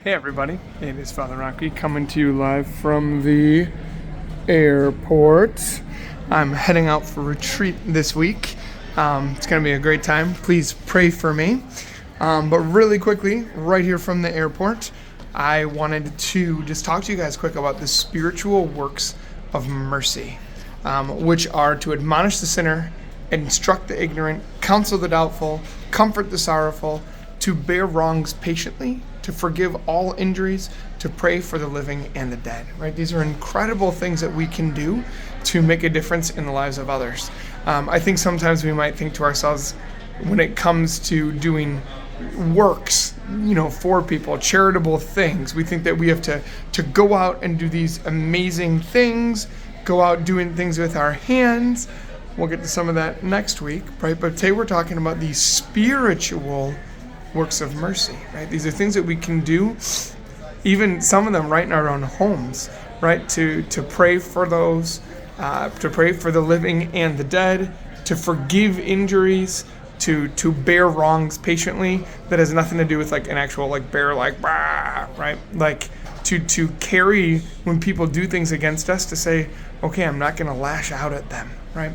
Hey everybody, it is Father Romke coming to you live from the airport. I'm heading out for retreat this week. It's going to be a great time. Please pray for me. But really quickly, right here from the airport, I wanted to just talk to you guys quick about the spiritual works of mercy, which are to admonish the sinner, instruct the ignorant, counsel the doubtful, comfort the sorrowful, to bear wrongs patiently, to forgive all injuries, to pray for the living and the dead, right? These are incredible things that we can do to make a difference in the lives of others. I think sometimes we might think to ourselves, when it comes to doing works, for people, charitable things, we think that we have to go out and do these amazing things, go out doing things with our hands. We'll get to some of that next week, right? But today we're talking about the spiritual works of mercy, right? These are things that we can do, even some of them right in our own homes, right? To pray for those, to pray for the living and the dead, to forgive injuries, to bear wrongs patiently. That has nothing to do with like an actual bear, right? Like to carry when people do things against us, to say, okay, I'm not going to lash out at them, right?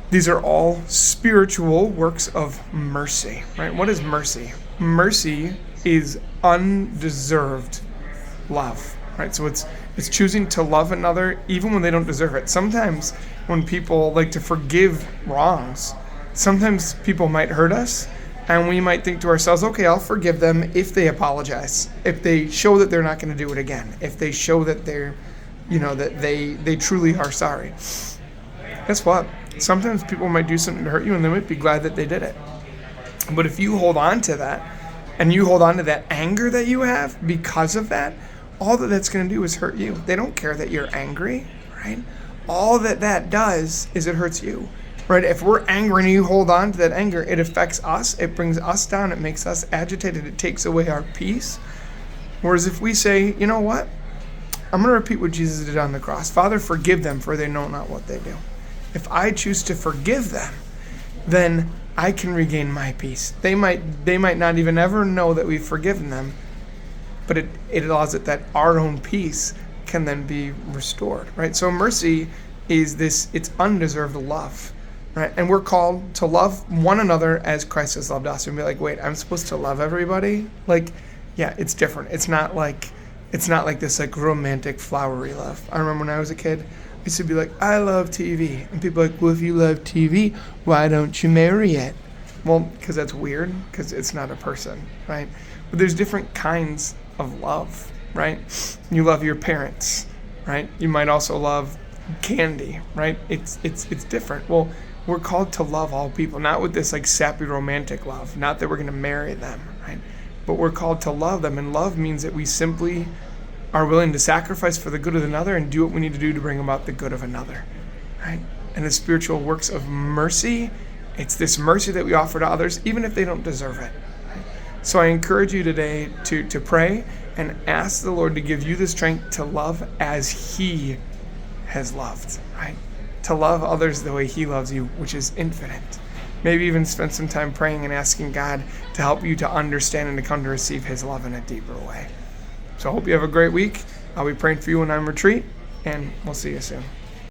These are all spiritual works of mercy, right? What is mercy? Mercy is undeserved love, right? So it's choosing to love another even when they don't deserve it. Sometimes when people like to forgive wrongs, sometimes people might hurt us, and we might think to ourselves, okay, I'll forgive them if they apologize, if they show that they're not going to do it again, if they show that they're, that they truly are sorry. Guess what? Sometimes people might do something to hurt you and they might be glad that they did it. But if you hold on to that, and you hold on to that anger that you have because of that, all that's going to do is hurt you. They don't care that you're angry, right? All that does is it hurts you, right? If we're angry and you hold on to that anger, it affects us. It brings us down. It makes us agitated. It takes away our peace. Whereas if we say, you know what? I'm going to repeat what Jesus did on the cross. Father, forgive them, for they know not what they do. If I choose to forgive them, then I can regain my peace. They might not even ever know that we've forgiven them, but it allows it that our own peace can then be restored, right? So mercy is it's undeserved love, right? And we're called to love one another as Christ has loved us. And be like, wait, I'm supposed to love everybody? Yeah, it's different. It's not like this romantic flowery love. I remember when I was a kid, I used to be like, I love TV. And people are like, well, if you love TV, why don't you marry it? Well, because that's weird, because it's not a person, right? But there's different kinds of love, right? You love your parents, right? You might also love candy, right? It's different. Well, we're called to love all people, not with this sappy romantic love, not that we're going to marry them, right? But we're called to love them, and love means that we simply are willing to sacrifice for the good of another and do what we need to do to bring about the good of another, right? And the spiritual works of mercy, it's this mercy that we offer to others, even if they don't deserve it. Right? So I encourage you today to pray and ask the Lord to give you the strength to love as He has loved, right? To love others the way He loves you, which is infinite. Maybe even spend some time praying and asking God to help you to understand and to come to receive His love in a deeper way. So I hope you have a great week. I'll be praying for you when I'm on retreat, and we'll see you soon.